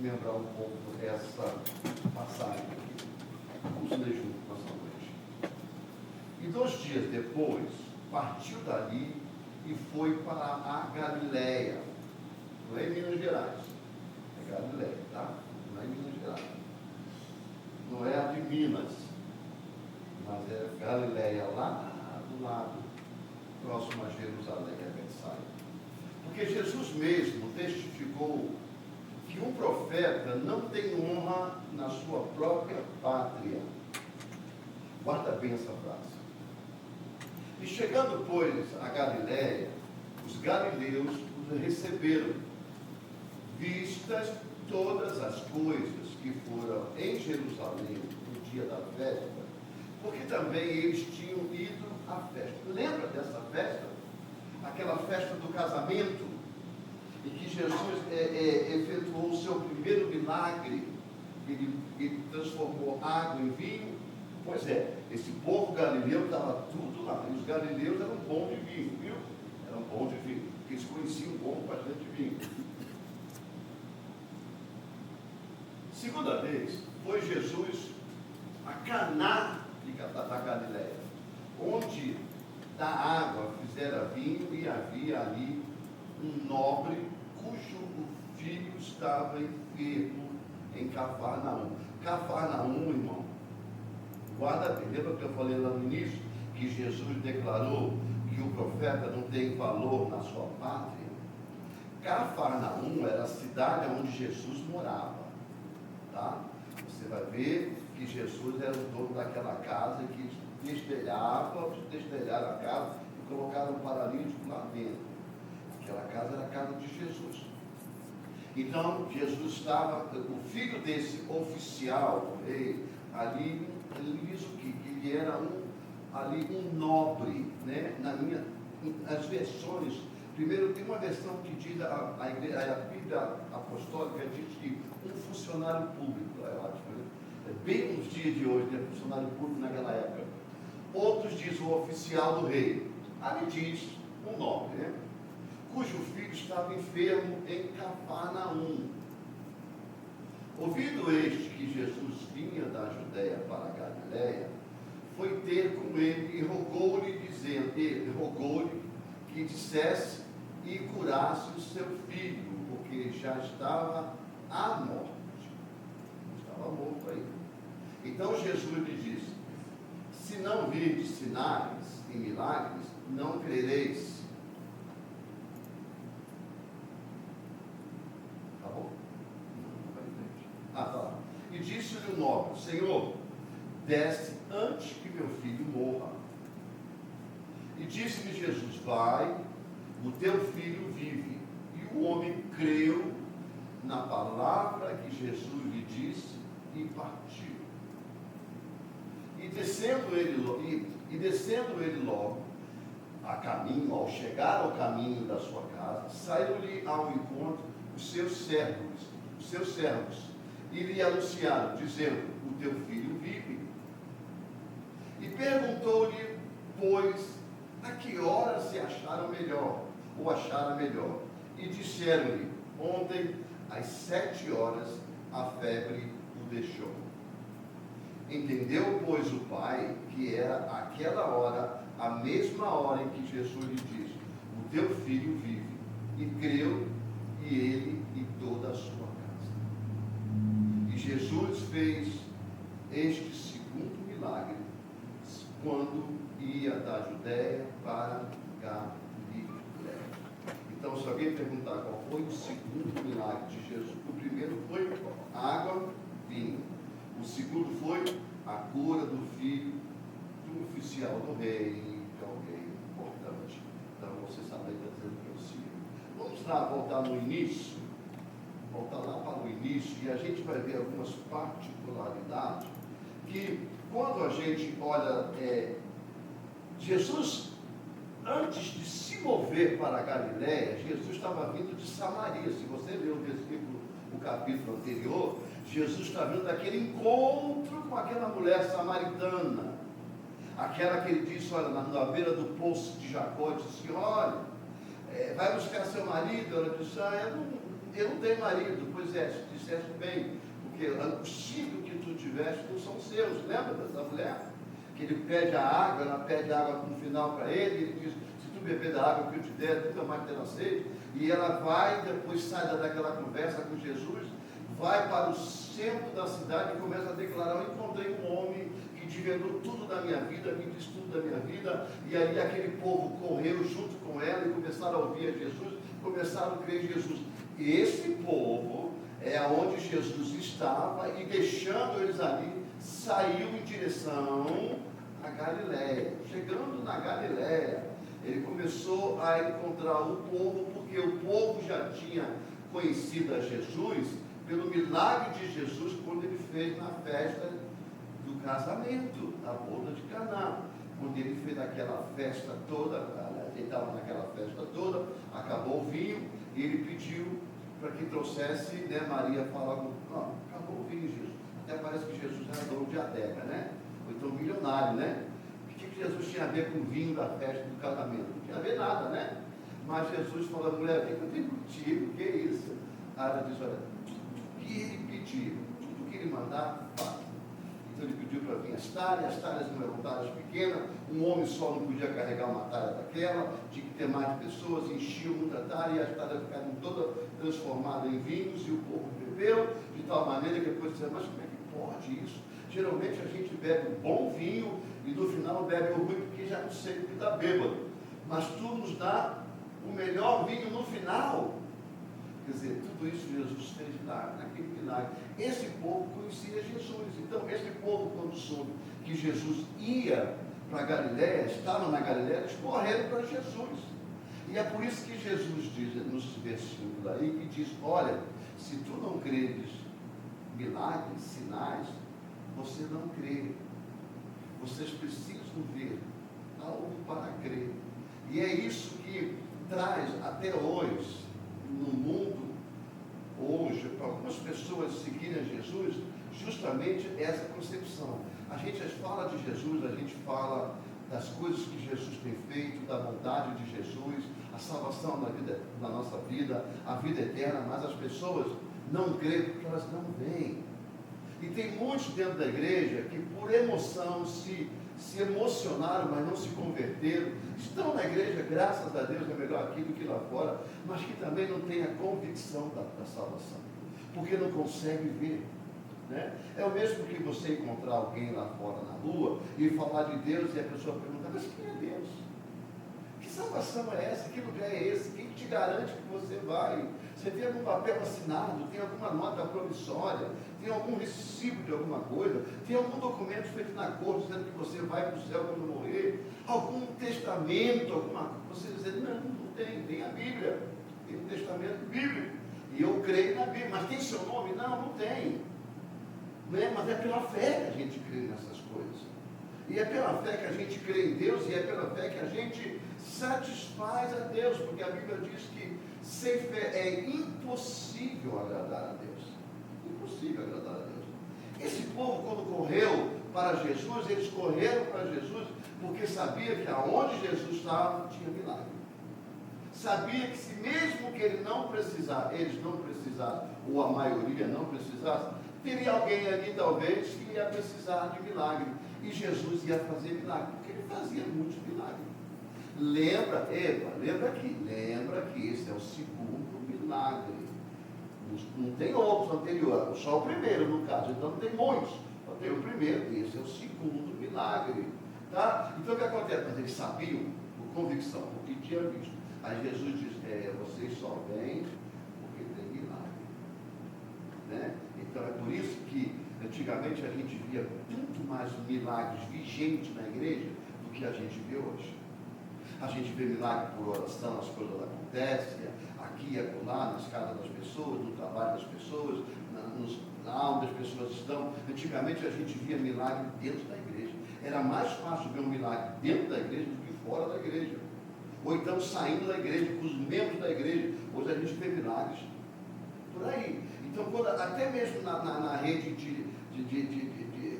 desmembrar um pouco essa passagem aqui. Vamos ler junto nossa noite. E 2 dias depois, partiu dali e foi para a Galileia. Não é em Minas Gerais, é Galileia, tá? Não é em Minas Gerais. Não é a de Minas, mas é Galileia, lá do lado, próximo a Jerusalém, é Betsaida. Porque Jesus mesmo testificou que um profeta não tem honra na sua própria pátria. Guarda bem essa frase. E chegando, pois, a Galiléia, os galileus os receberam, vistas todas as coisas que foram em Jerusalém no dia da festa, porque também eles tinham ido à festa. Lembra dessa festa? Aquela festa do casamento, em que Jesus efetuou o seu primeiro milagre, ele transformou água em vinho. Pois é, esse povo galileu estava tudo lá, e os galileus eram bons de vinho, viu? Eram bons de vinho, porque eles conheciam bastante vinho. Segunda vez, foi Jesus a Caná da Galileia, onde da água fizera vinho, e havia ali um nobre cujo filho estava enfermo em Cafarnaum. Cafarnaum, irmão, guarda bem, lembra que eu falei lá no início que Jesus declarou que o profeta não tem valor na sua pátria? Cafarnaum era a cidade onde Jesus morava, tá? Você vai ver que Jesus era o dono daquela casa, que destelharam a casa e colocaram um paralítico lá dentro. Aquela casa era a casa de Jesus. Então, Jesus estava, o filho desse oficial, o rei, ali, ele diz o quê? Que ele era um nobre, né? As versões, primeiro tem uma versão que diz, a Bíblia Apostólica diz que um funcionário público, eu acho, né? É bem nos dias de hoje, né? Funcionário público naquela época. Outros dizem o oficial do rei, ali diz um nobre, né? Cujo filho estava enfermo em Cafarnaum. Ouvindo este que Jesus vinha da Judéia para a Galiléia, foi ter com ele e rogou-lhe que dissesse e curasse o seu filho, porque já estava à morte. Estava morto aí. Então Jesus lhe disse: se não virdes sinais e milagres, não crereis. Tá bom? Não vai em frente. Tá. E disse-lhe o nobre: Senhor, desce antes que meu filho morra. E disse-lhe Jesus: vai, o teu filho vive. E o homem creu na palavra que Jesus lhe disse e partiu. E descendo ele logo a caminho, ao chegar ao caminho da sua casa, saiu-lhe ao encontro os seus servos, e lhe anunciaram, dizendo: o teu filho vive. E perguntou-lhe, pois, a que hora se acharam melhor. E disseram-lhe: ontem, às 7 horas, a febre o deixou. Entendeu, pois, o pai que era aquela hora, a mesma hora em que Jesus lhe disse: o teu filho vive. E creu, e ele e toda a sua casa. E Jesus fez este segundo milagre quando ia da Judéia para Galiléia. Então, se alguém perguntar qual foi o segundo milagre de Jesus, o primeiro foi água, vinho. O segundo foi a cura do filho do oficial do rei, de alguém importante. Então, você sabe aí, está dizendo que eu sigo. Vamos lá voltar no início, voltar lá para o início, e a gente vai ver algumas particularidades que, quando a gente olha, Jesus, antes de se mover para a Galiléia, Jesus estava vindo de Samaria. Se você ler o capítulo anterior, Jesus está vindo daquele encontro com aquela mulher samaritana, aquela que ele disse, olha, na beira do poço de Jacó, disse assim: olha, vai buscar seu marido. Ela disse: eu eu não tenho marido. Pois é, disseste bem, porque os filhos que tu tiveste não são seus. Lembra dessa mulher? Que ele pede a água, ela pede a água no final para ele, e ele diz, se tu beber da água que eu te der, nunca mais terá sede. E ela vai, depois sai daquela conversa com Jesus, vai para o centro da cidade e começa a declarar, eu encontrei um homem que desvendou tudo da minha vida, me disse tudo da minha vida, e aí aquele povo correu junto com ela e começaram a ouvir a Jesus, começaram a crer em Jesus. E esse povo é onde Jesus estava, e deixando eles ali, saiu em direção a Galiléia. Chegando na Galiléia, ele começou a encontrar o povo, porque o povo já tinha conhecido a Jesus pelo milagre de Jesus quando ele fez na festa do casamento, da boda de Caná. Quando ele fez aquela festa toda, ele estava naquela festa toda, acabou o vinho, e ele pediu para que trouxesse, né, Maria fala, não, acabou o vinho, Jesus. Até parece que Jesus era dono de adega, né? Ou então milionário, né? O que Jesus tinha a ver com o vinho da festa do casamento? Não tinha a ver nada, né? Mas Jesus falou, mulher, vem que eu tenho contigo, que é isso? Aí ela diz, olha, tudo que ele pedir, tudo que ele mandar, faz. Então ele pediu para vir as talhas não eram talhas pequenas, um homem só não podia carregar uma talha daquela, tinha que ter mais pessoas, enchiam muita talha, e as talhas ficaram todas transformadas em vinhos, e o povo bebeu, de tal maneira que depois disseram, mas como é que pode isso? Geralmente a gente bebe um bom vinho, e no final bebe o ruim, porque já não sei o que está bêbado. Mas tu nos dá o melhor vinho no final. Quer dizer, tudo isso Jesus fez naquele milagre. Esse povo conhecia Jesus. Então, esse povo, quando soube que Jesus ia para Galiléia, estava na Galiléia, eles correram para Jesus. E é por isso que Jesus diz nos versículos aí, que diz, olha, se tu não creres milagres, sinais, você não crê. Vocês precisam ver algo para crer. E é isso que traz até hoje, no mundo, hoje, para algumas pessoas seguirem a Jesus, justamente essa concepção. A gente fala de Jesus, a gente fala das coisas que Jesus tem feito, da bondade de Jesus, a salvação da nossa vida, a vida eterna, mas as pessoas não creem porque elas não veem. E tem muitos dentro da igreja que por emoção se emocionaram, mas não se converteram. Estão na igreja, graças a Deus, é melhor aqui do que lá fora, mas que também não têm a convicção da salvação, porque não consegue ver. Né? É o mesmo que você encontrar alguém lá fora na rua e falar de Deus e a pessoa perguntar, mas quem é Deus? Que salvação é essa? Que lugar é esse? Quem te garante que você vai? Você tem algum papel assinado? Tem alguma nota promissória? Tem algum recibo de alguma coisa? Tem algum documento feito na corte dizendo que você vai para o céu quando morrer? Algum testamento? Alguma coisa? Você diz, não tem. Tem a Bíblia. Tem um testamento bíblico. E eu creio na Bíblia. Mas tem seu nome? Não tem. Né? Mas é pela fé que a gente crê nessas coisas. E é pela fé que a gente crê em Deus, e é pela fé que a gente satisfaz a Deus, porque a Bíblia diz que sem fé é impossível agradar a Deus. Impossível agradar a Deus. Esse povo, quando correu para Jesus, eles correram para Jesus porque sabia que aonde Jesus estava tinha milagre. Sabia que se mesmo que eles não precisassem, ou a maioria não precisasse, teria alguém ali talvez que ia precisar de milagre. E Jesus ia fazer milagre, porque ele fazia muitos milagres. Lembra que esse é o segundo milagre. Não tem outros anteriores, só o primeiro no caso, então não tem muitos. Só tem o primeiro, e esse é o segundo milagre. Tá? Então o que acontece? Mas eles sabiam, por convicção, o que tinha visto. Aí Jesus diz, vocês só vêm porque tem milagre. Né? Então é por isso que antigamente a gente via muito mais milagres vigentes na igreja do que a gente vê hoje. A gente vê milagre por oração, as coisas acontecem, aqui e acolá, nas casas das pessoas, no trabalho das pessoas, lá onde as pessoas estão. Antigamente a gente via milagre dentro da igreja. Era mais fácil ver um milagre dentro da igreja do que fora da igreja. Ou então saindo da igreja, com os membros da igreja. Hoje a gente vê milagres por aí. Então, até mesmo na rede de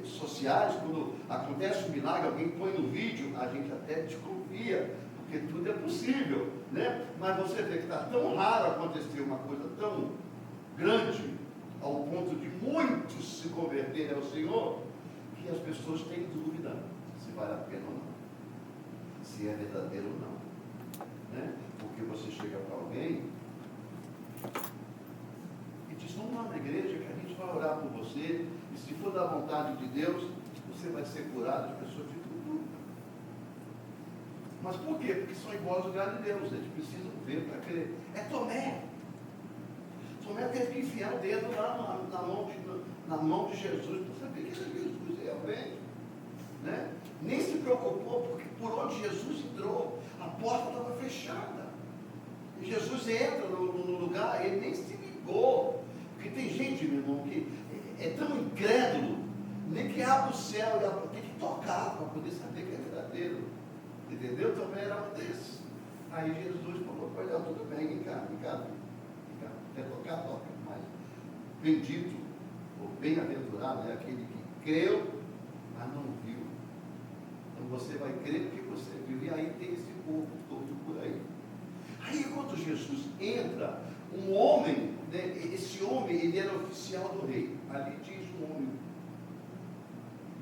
sociais, quando acontece um milagre, alguém põe no vídeo, a gente até desconfia. porque tudo é possível, né? Mas você vê que está tão raro acontecer uma coisa tão grande, ao ponto de muitos se converterem ao Senhor, que as pessoas têm dúvida se vale a pena ou não, se é verdadeiro ou não, né? Porque você chega para alguém e diz: vamos lá na igreja que a gente vai orar por você, e se for da vontade de Deus, você vai ser curado. As pessoas ficam com dúvida. Mas por quê? Porque são iguais aos galileus, eles precisam ver para crer. É Tomé. Tomé teve que enfiar o dedo lá na mão de Jesus para saber que era Jesus realmente, né? Nem se preocupou, porque por onde Jesus entrou, a porta estava fechada. E Jesus entra no lugar, ele nem se ligou. Porque tem gente, meu irmão, que é tão incrédulo, nem que abre o céu e tem que tocar para poder saber que é verdadeiro. Entendeu? Também era um desses. Aí Jesus falou para ele: tudo bem, vem cá. Quer tocar, toca. Mas bendito, ou bem-aventurado é aquele que creu, mas não viu. Então você vai crer porque você viu. E aí tem esse povo todo por aí. Aí quando Jesus entra, um homem, né, esse homem, ele era oficial do rei. Ali diz um homem,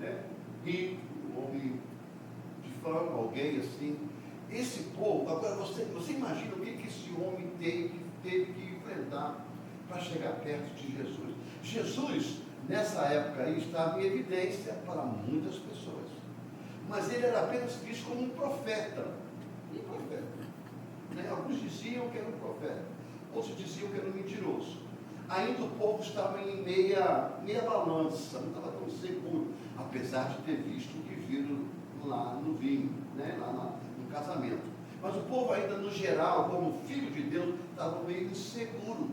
né, rico, um homem de fama, alguém assim. Esse povo, agora você imagina o que esse homem teve que enfrentar para chegar perto de Jesus. Jesus, nessa época aí, estava em evidência para muitas pessoas. Mas ele era apenas visto como um profeta. Né? Alguns diziam que era um profeta, outros diziam que era um mentiroso. Ainda o povo estava em meia balança, não estava tão seguro, apesar de ter visto o que viram lá no vinho, né? Lá no casamento. Mas o povo ainda, no geral, como filho de Deus, estava meio inseguro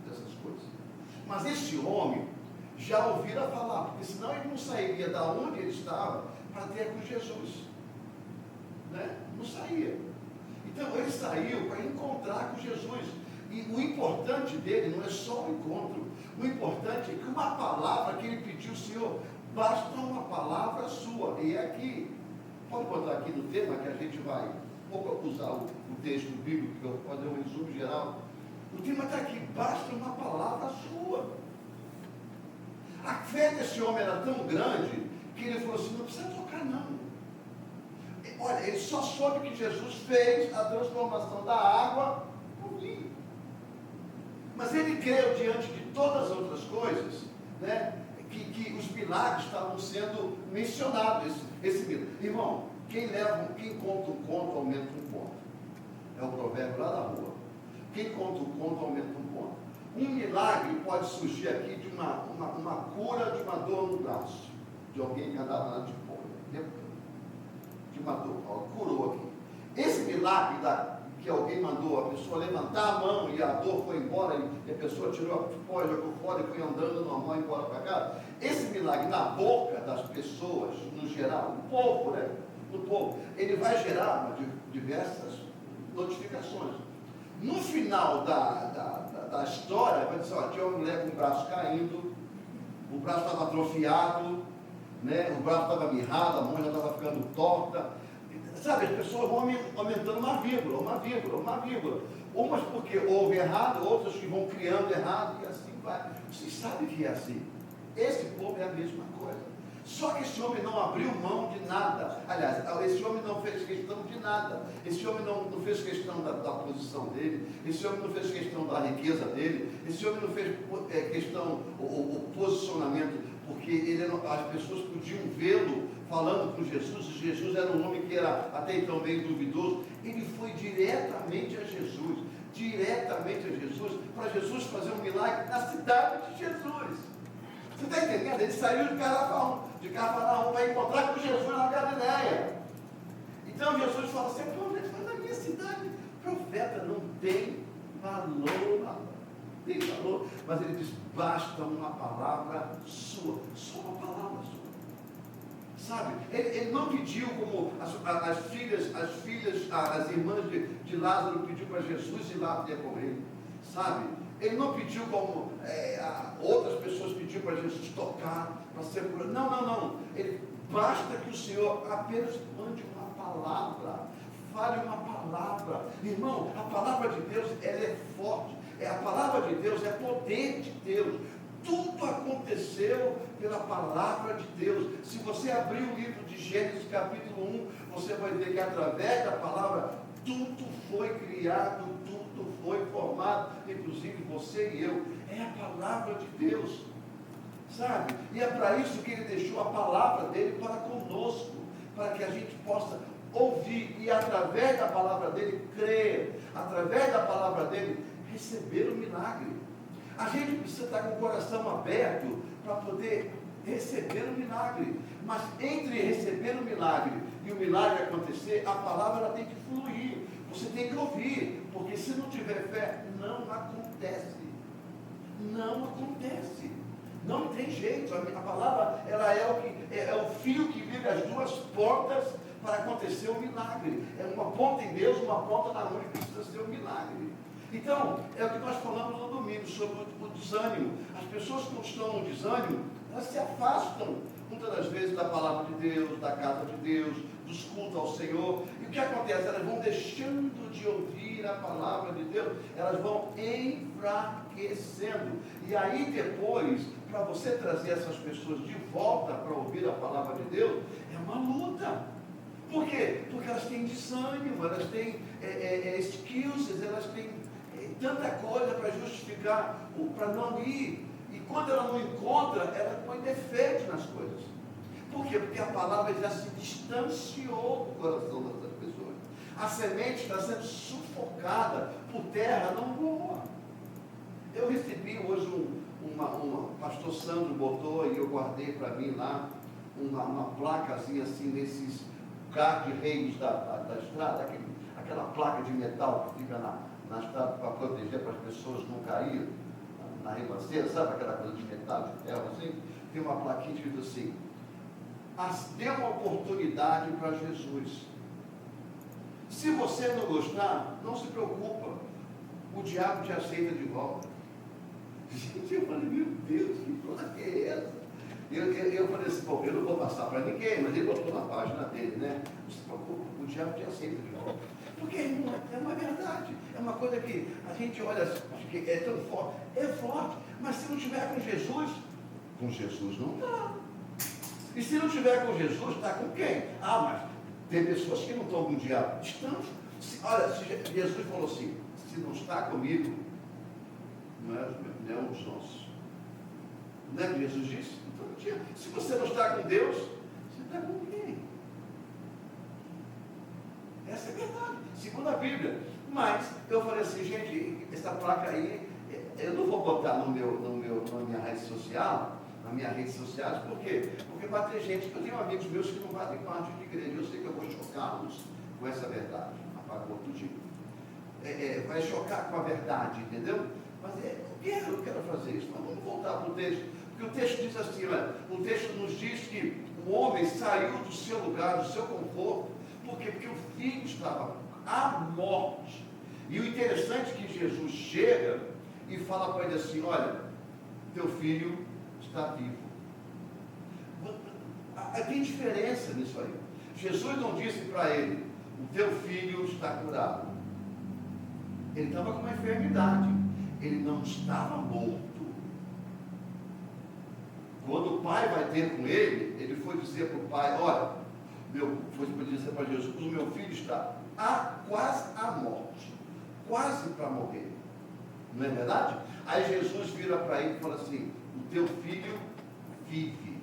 dessas coisas. Mas esse homem já ouvira falar, porque senão ele não sairia da onde ele estava para ter com Jesus, né? Não saía. Então ele saiu para encontrar com Jesus. E o importante dele não é só o encontro. O importante é que uma palavra que ele pediu: Senhor, basta uma palavra sua. E aqui, pode botar aqui no tema que a gente vai usar o texto bíblico, que eu vou fazer um resumo geral. O tema está aqui: basta uma palavra sua. A fé desse homem era tão grande que ele falou assim: não precisa tocar não. Olha, ele só soube que Jesus fez a transformação da água no vinho. Mas ele creu diante de todas as outras coisas, né, que os milagres estavam sendo mencionados. Irmão, quem conta um conto aumenta um ponto. É o provérbio lá da rua. Quem conta um conto aumenta um ponto. Um milagre pode surgir aqui de uma cura de uma dor no braço, de alguém que andava lá de fora, de uma dor, curou aqui. Esse milagre que alguém mandou a pessoa levantar a mão e a dor foi embora, e a pessoa tirou a pó, jogou fora e foi andando normal embora para casa. Esse milagre na boca das pessoas, no geral, no povo, né? No povo, ele vai gerar diversas notificações. No final da história, vai dizer: tinha uma mulher com o braço caindo, o braço estava atrofiado, né? O braço estava mirrado, a mão já estava ficando torta. Sabe, as pessoas vão aumentando uma vírgula. Umas porque houve errado, outras que vão criando errado, e assim vai. Vocês sabem que é assim. Esse povo é a mesma coisa. Só que esse homem não abriu mão de nada. Aliás, esse homem não fez questão de nada. Esse homem não fez questão da posição dele. Esse homem não fez questão da riqueza dele. Esse homem não fez questão, o posicionamento, porque as pessoas podiam vê-lo falando com Jesus, e Jesus era um homem que era até então meio duvidoso. Ele foi diretamente a Jesus, para Jesus fazer um milagre na cidade de Jesus. Você está entendendo? Ele saiu de Cafarnaum para encontrar com Jesus na Galileia. Então Jesus fala assim: profeta, mas na minha cidade, profeta não tem valor, tem valor. Mas ele diz: basta uma palavra sua, só uma palavra sua. Sabe? Ele não pediu como as irmãs de Lázaro pediu para Jesus ir lá ter com ele. Sabe? Ele não pediu como outras pessoas pediram para Jesus tocar, para ser curado. Não. Ele basta que o Senhor apenas mande uma palavra, fale uma palavra. Irmão, a palavra de Deus, ela é forte. A palavra de Deus é poder de Deus. Tudo aconteceu pela palavra de Deus. Se você abrir o livro de Gênesis capítulo 1, você vai ver que através da palavra, tudo foi criado, tudo foi formado, inclusive você e eu. É a palavra de Deus, sabe? E é para isso que Ele deixou a palavra dEle para conosco, para que a gente possa ouvir e através da palavra dEle crer, através da palavra dEle receber o milagre. A gente precisa estar com o coração aberto para poder receber o milagre. Mas entre receber o milagre e o milagre acontecer, a palavra ela tem que fluir. Você tem que ouvir, porque se não tiver fé, não acontece. Não acontece. Não tem jeito. A palavra ela é o fio que liga as duas pontas para acontecer o milagre. É uma ponta em Deus, uma ponta na onde precisa ser o milagre. Então, é o que nós falamos no domingo, sobre o desânimo. As pessoas que estão no desânimo, elas se afastam, muitas das vezes, da palavra de Deus, da casa de Deus, dos cultos ao Senhor. E o que acontece? Elas vão deixando de ouvir a palavra de Deus, elas vão enfraquecendo. E aí depois, para você trazer essas pessoas de volta para ouvir a palavra de Deus, é uma luta. Por quê? Porque elas têm desânimo, elas têm excuses, elas têm tanta coisa para justificar, para não ir. E quando ela não encontra, ela põe defeito nas coisas. Por quê? Porque a palavra já se distanciou do coração dessas pessoas. A semente está sendo sufocada por terra não boa. Eu recebi hoje o pastor Sandro botou, e eu guardei para mim lá, uma placazinha assim, nesses guarda-reios da estrada, aquela placa de metal que fica na estrada para proteger, para as pessoas não caírem na ribanceira, sabe aquela coisa de metal, de ferro assim? Tem uma plaquinha escrito assim: dê uma oportunidade para Jesus. Se você não gostar, não se preocupa, o diabo te aceita de volta. Gente, eu falei, meu Deus, que placa é essa? Eu falei assim, bom, eu não vou passar para ninguém, mas ele botou na página dele, né? Não se preocupa, o diabo te aceita de volta. Porque é uma verdade, é uma coisa que a gente olha, que é tão forte, é forte, mas se não tiver com Jesus não está. E se não tiver com Jesus, está com quem? Mas tem pessoas que não estão com o diabo. Estamos. Olha, se Jesus falou assim, se não está comigo, não é um dos nossos. Não é que Jesus disse? Então, se você não está com Deus, você está com quem? Essa é a verdade, segundo a Bíblia. Mas eu falei assim, gente, essa placa aí, eu não vou botar na minha rede social, nas minhas redes sociais, por quê? Porque vai ter gente, eu tenho amigos meus que não fazem parte de igreja, eu sei que eu vou chocá-los com essa verdade, apagou tudinho. Vai chocar com a verdade, entendeu? Mas eu quero fazer isso, mas vamos voltar para o texto, porque o texto diz assim, olha, o texto nos diz que o homem saiu do seu lugar, do seu conforto. Por quê? Porque o filho estava à morte. E o interessante é que Jesus chega e fala para ele assim, olha, teu filho está vivo. Tem diferença nisso aí. Jesus não disse para ele, o teu filho está curado. Ele estava com uma enfermidade. Ele não estava morto. Quando o pai vai ter com ele, ele foi dizer para o pai, olha, foi dizer para Jesus, o meu filho está quase à morte, quase para morrer. Não é verdade? Aí Jesus vira para ele e fala assim, o teu filho vive.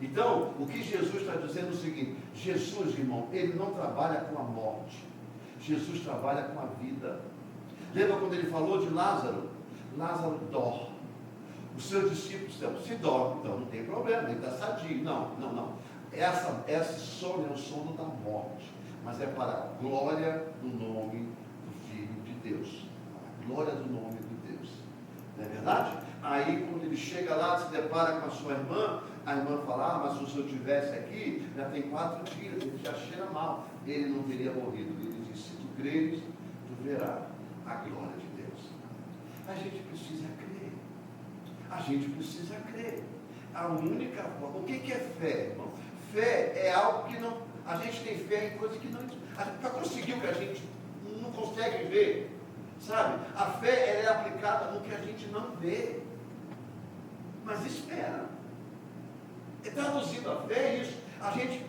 Então, o que Jesus está dizendo é o seguinte, Jesus, irmão, ele não trabalha com a morte, Jesus trabalha com a vida. Lembra quando ele falou de Lázaro? Lázaro dorme. Os seus discípulos disseram, se dorme, então não tem problema, ele está sadio. Não. Esse sono é o sono da morte, mas é para a glória do nome do Filho de Deus. A glória do nome de Deus. Não é verdade? Aí quando ele chega lá, se depara com a sua irmã, a irmã fala, mas se eu estivesse aqui, já tem 4 dias, ele já cheira mal. Ele não teria morrido. Ele disse, se tu creres, tu verás a glória de Deus. A gente precisa crer. A gente precisa crer. A única forma. O que é fé, irmão? Fé é algo que a gente tem fé em coisas que não... Para conseguir o que a gente não consegue ver, sabe? A fé ela é aplicada no que a gente não vê, mas espera. E traduzindo a fé é isso. A gente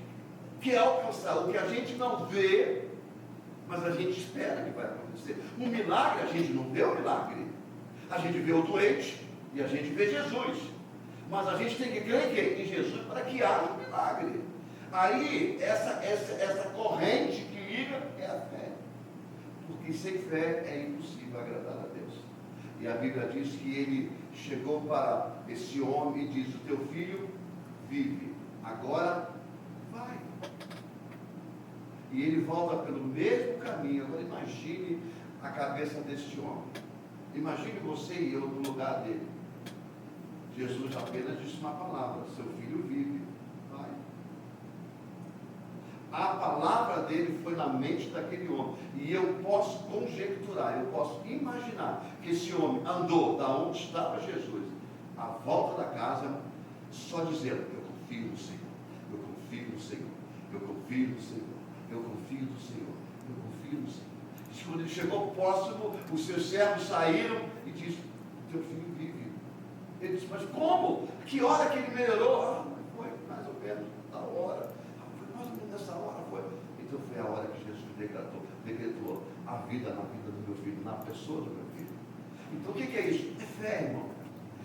quer alcançar o que a gente não vê, mas a gente espera que vai acontecer. Um milagre, a gente não vê o milagre. A gente vê o doente e a gente vê Jesus. Mas a gente tem que crer em Jesus para que haja um milagre. Aí, essa corrente que liga é a fé. Porque sem fé é impossível agradar a Deus. E a Bíblia diz que ele chegou para esse homem e diz: o teu filho vive, agora vai. E ele volta pelo mesmo caminho. Agora imagine a cabeça deste homem. Imagine você e eu no lugar dele. Jesus apenas disse uma palavra: seu filho vive, vai. A palavra dele foi na mente daquele homem. E eu posso conjecturar, eu posso imaginar que esse homem andou da onde estava Jesus, à volta da casa, só dizendo: eu confio no Senhor, eu confio no Senhor, eu confio no Senhor, eu confio no Senhor, eu confio no Senhor. Diz que quando ele chegou próximo, os seus servos saíram e disse: teu filho vive. Ele disse: mas como? Que hora que ele melhorou? Ah, foi mais ou menos na hora. Foi mais ou menos nessa hora. Foi. Então foi a hora que Jesus decretou a vida na vida do meu filho, na pessoa do meu filho. Então o que é isso? É fé, irmão.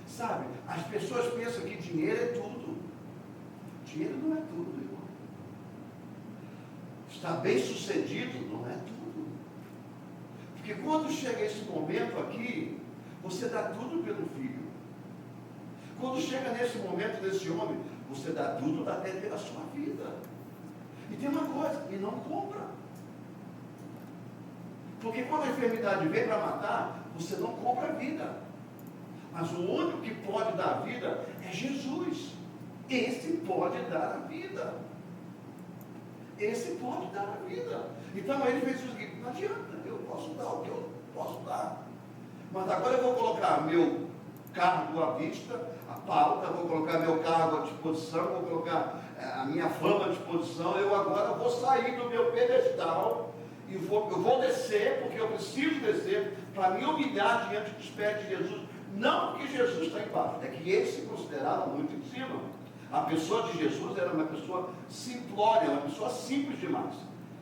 Sabe? As pessoas pensam que dinheiro é tudo. Dinheiro não é tudo, irmão. Estar bem sucedido não é tudo. Porque quando chega esse momento aqui, você dá tudo pelo filho. Quando chega nesse momento desse homem, você dá tudo até pela sua vida. E tem uma coisa, e não compra. Porque quando a enfermidade vem para matar, você não compra a vida. Mas o único que pode dar a vida é Jesus. Esse pode dar a vida. Esse pode dar a vida. Então ele fez o seguinte: não adianta, eu posso dar o que eu posso dar. Mas agora eu vou colocar meu cargo à vista, a pauta, vou colocar meu cargo à disposição, vou colocar a minha fama à disposição. Eu agora vou sair do meu pedestal e eu vou descer, porque eu preciso descer para me humilhar diante dos pés de Jesus. Não porque Jesus está embaixo, é que ele se considerava muito em cima. A pessoa de Jesus era uma pessoa simplória, uma pessoa simples demais.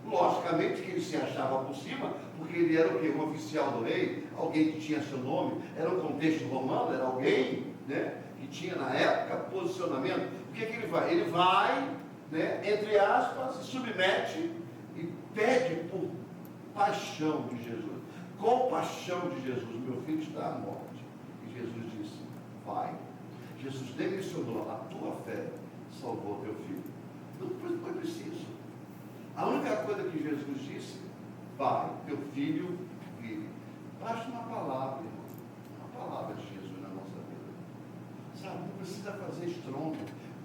Logicamente que ele se achava por cima, porque ele era o quê? Um oficial do rei, alguém que tinha seu nome, era um contexto romano, era alguém, né, que tinha na época posicionamento. O que ele vai? Ele vai, né, entre aspas, se submete e pede por paixão de Jesus, compaixão de Jesus. Meu filho está à morte. E Jesus disse: vai. Jesus dimensionou: a tua fé salvou teu filho. Não foi preciso. A única coisa que Jesus disse: vai, teu filho vive. Basta uma palavra, irmão. Uma palavra de Jesus na nossa vida. Sabe, não precisa fazer estrondo.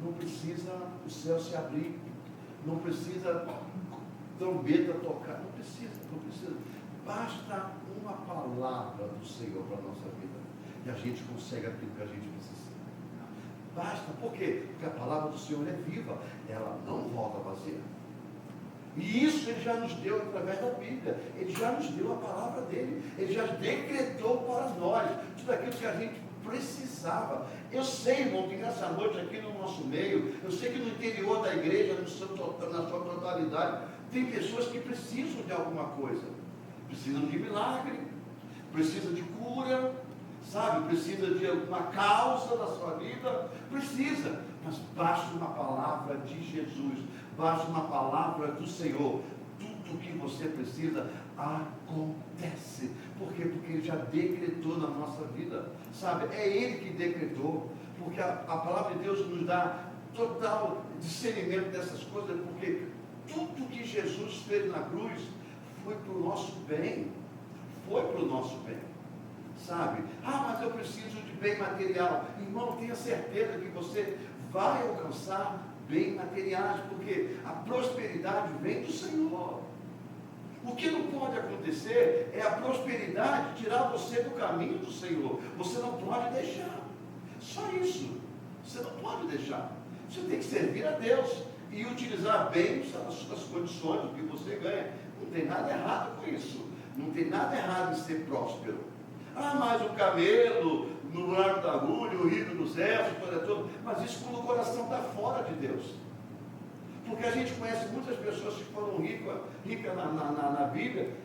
Não precisa o céu se abrir. Não precisa trombeta tocar. Não precisa, não precisa. Basta uma palavra do Senhor para a nossa vida. E a gente consegue aquilo que a gente precisa. Basta, por quê? Porque a palavra do Senhor é viva. Ela não volta vazia. E isso ele já nos deu através da Bíblia. Ele já nos deu a palavra dele. Ele já decretou para nós tudo aquilo que a gente precisava. Eu sei, irmão, que nessa noite aqui no nosso meio, eu sei que no interior da igreja, na sua totalidade, tem pessoas que precisam de alguma coisa. Precisam de milagre, precisam de cura, sabe? Precisa de alguma causa da sua vida. Precisa. Mas basta uma palavra de Jesus. Basta uma palavra do Senhor. Tudo que você precisa acontece. Por quê? Porque Ele já decretou na nossa vida. Sabe? É Ele que decretou. Porque a palavra de Deus nos dá total discernimento dessas coisas. Porque tudo que Jesus fez na cruz foi para o nosso bem. Foi para o nosso bem. Sabe? Ah, mas eu preciso de bem material. Irmão, tenha certeza que você vai alcançar bem materiais, porque a prosperidade vem do Senhor. O que não pode acontecer é a prosperidade tirar você do caminho do Senhor. Você não pode deixar. Só isso. Você não pode deixar. Você tem que servir a Deus. e utilizar bem as condições que você ganha. Não tem nada errado com isso. Não tem nada errado em ser próspero. Ah, mas o camelo, no largo da agulha, o rico dos céus, todo. Mas isso quando o coração está fora de Deus. Porque a gente conhece muitas pessoas que foram ricas na Bíblia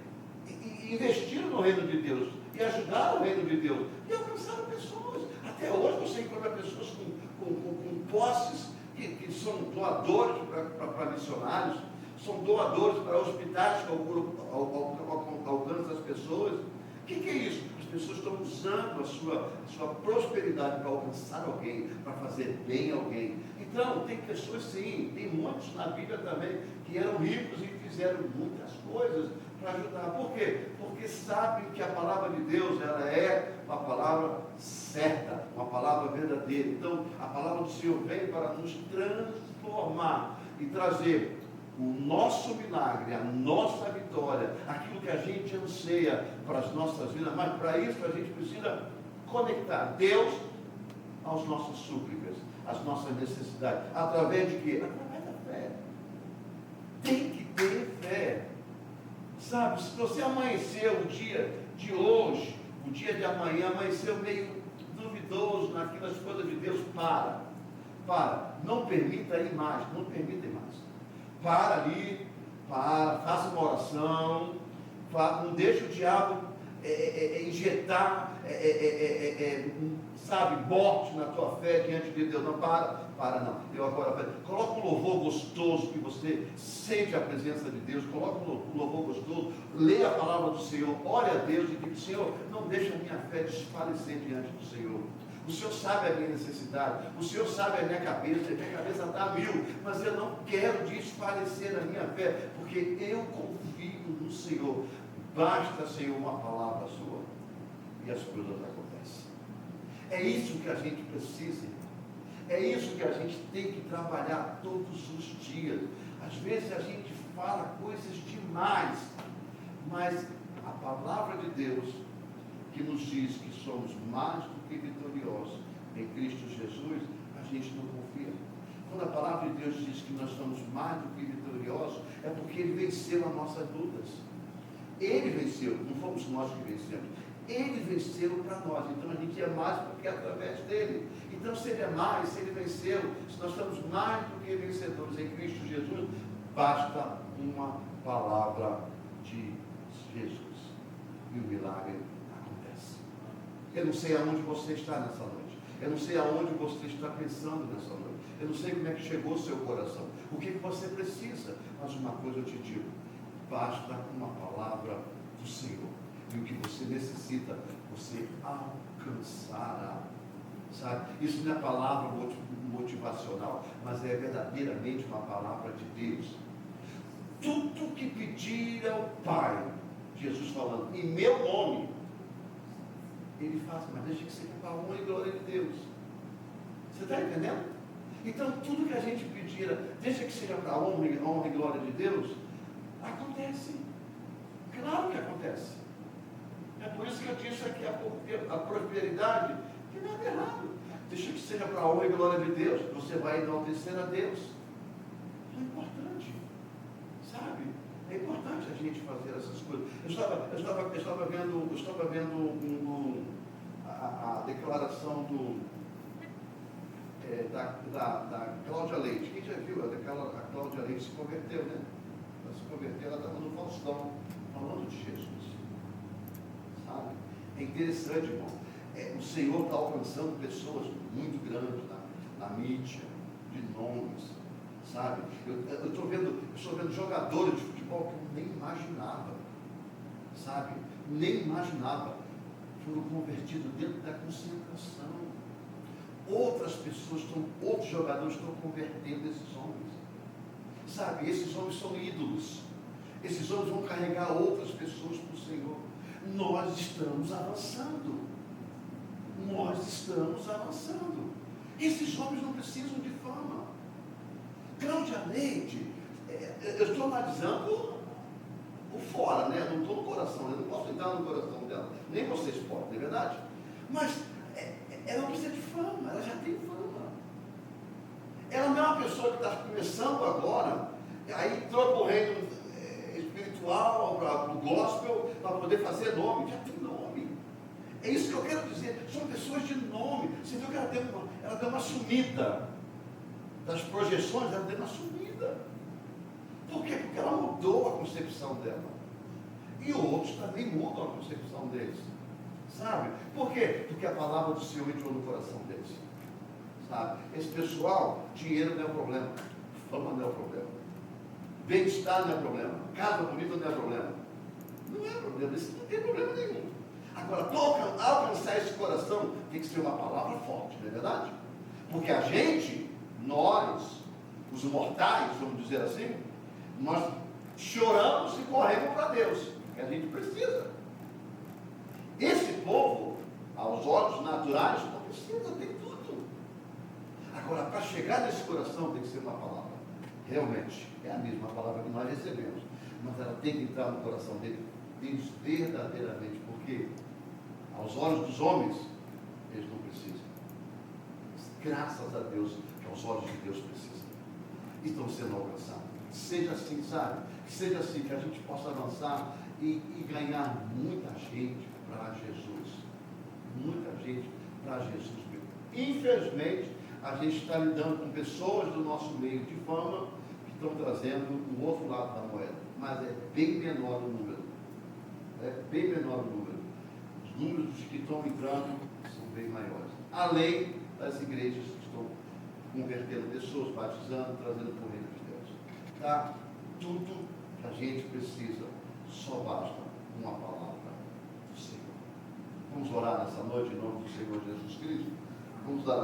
e investiram no reino de Deus, e ajudaram o reino de Deus, e alcançaram pessoas. Até hoje você encontra pessoas com posses que são doadores para missionários, são doadores para hospitais que alcançam as pessoas. O que é isso? As pessoas estão usando a sua prosperidade para alcançar alguém, para fazer bem a alguém. Então, tem pessoas sim, tem muitos na Bíblia também, que eram ricos e fizeram muitas coisas para ajudar. Por quê? Porque sabem que a palavra de Deus, ela é uma palavra certa, uma palavra verdadeira. Então, a palavra do Senhor vem para nos transformar e trazer o nosso milagre, a nossa vitória, aquilo que a gente anseia para as nossas vidas. Mas para isso a gente precisa conectar Deus aos nossas súplicas, às nossas necessidades. Através de quê? Através da fé. Tem que ter fé. Sabe, se você amanheceu o dia de hoje, o dia de amanhã, amanheceu meio duvidoso naquelas coisas de Deus, para. Não permita ir mais, não permita ir mais. Para ali, faça uma oração, não deixe o diabo injetar, bote na tua fé diante de Deus. Não, para não. Eu agora, coloca um louvor gostoso, que você sente a presença de Deus, coloca um louvor gostoso, leia a palavra do Senhor, ore a Deus e diga: Senhor, não deixa a minha fé desfalecer diante do Senhor. O Senhor sabe a minha necessidade, o Senhor sabe a minha cabeça está a 1000, mas eu não quero desfalecer a minha fé, porque eu confio no Senhor. Basta, Senhor, uma palavra sua, e as coisas acontecem. É isso que a gente precisa, é isso que a gente tem que trabalhar todos os dias. Às vezes a gente fala coisas demais, mas a palavra de Deus, que nos diz que somos mais do que vitoriosos em Cristo Jesus, a gente não confia. Quando a palavra de Deus diz que nós somos mais do que vitoriosos, é porque Ele venceu as nossas lutas. Ele venceu, não fomos nós que vencemos. Ele venceu para nós, então a gente é mais porque é através dele. Então, se Ele é mais, se Ele venceu, se nós somos mais do que vencedores em Cristo Jesus, basta uma palavra de Jesus e o milagre acontece. Eu não sei aonde você está nessa noite, eu não sei aonde você está pensando nessa noite, eu não sei como é que chegou o seu coração, o que você precisa, mas uma coisa eu te digo: basta uma palavra do Senhor, e o que você necessita, você alcançará. Sabe? Isso não é palavra motivacional, mas é verdadeiramente uma palavra de Deus. Tudo que pedir ao Pai, Jesus falando, em meu nome, Ele faz, mas deixa que seja para a honra e glória de Deus. Você está entendendo? Então, tudo que a gente pedir, deixa que seja para a honra e glória de Deus, acontece. Claro que acontece. É por isso que eu disse aqui há pouco tempo, a prosperidade, que nada é errado. Deixa que seja para a honra e glória de Deus, você vai enaltecer a Deus. Isso é importante, sabe? É importante a gente fazer essas coisas. Eu estava vendo a declaração da Cláudia Leite. Quem já viu? A Cláudia Leite se converteu, né? Ela se converteu, ela estava no Faustão, falando de Jesus. Sabe? É interessante, irmão. O Senhor está alcançando pessoas muito grandes na mídia, de nomes, sabe? Eu estou vendo jogadores de futebol que eu nem imaginava, sabe? Nem imaginava. Foram convertidos dentro da concentração. Outros jogadores estão convertendo esses homens. Sabe, esses homens são ídolos. Esses homens vão carregar outras pessoas para o Senhor. Nós estamos avançando. Esses homens não precisam de fama. Cláudia Leite, eu estou analisando o fora, né? Não estou no coração, eu não posso entrar no coração dela. Nem vocês podem, não é verdade? Mas ela não precisa de fama, ela já tem fama. Ela não é uma pessoa que está começando agora, aí entrou para o reino espiritual, para o gospel, para poder fazer nome. Já tem nome. É isso que eu quero dizer. São pessoas de nome. Você viu que ela deu uma sumida. Das projeções, ela deu uma sumida. Por quê? Porque ela mudou a concepção dela. E outros também mudam a concepção deles. Sabe? Por quê? Porque a palavra do Senhor entrou no coração deles. Sabe? Esse pessoal, dinheiro não é o problema. Fama não é o problema. Bem-estar não é problema. Casa bonita não é problema. Não é problema. Isso não tem problema nenhum. Agora, para alcançar esse coração, tem que ser uma palavra forte, não é verdade? Porque a gente, nós, os mortais, vamos dizer assim, nós choramos e corremos para Deus, que a gente precisa. Esse povo, aos olhos naturais, não precisa, tem tudo. Agora, para chegar nesse coração, tem que ser uma palavra. Realmente, é a mesma palavra que nós recebemos, mas ela tem que entrar no coração deles verdadeiramente, porque aos olhos dos homens, eles não precisam. Graças a Deus, que aos olhos de Deus precisam. E estão sendo alcançados. Seja assim, sabe? Seja assim, que a gente possa avançar e ganhar muita gente para Jesus. Muita gente para Jesus. Infelizmente, a gente está lidando com pessoas do nosso meio de fama que estão trazendo o outro lado da moeda. Mas é bem menor o número. É bem menor o número. Os números dos que estão entrando são bem maiores. Além das igrejas que estão convertendo pessoas, batizando, trazendo para o reino de Deus. Tá? Tudo que a gente precisa, só basta uma palavra do Senhor. Vamos orar nessa noite em nome do Senhor Jesus Cristo. Vamos dar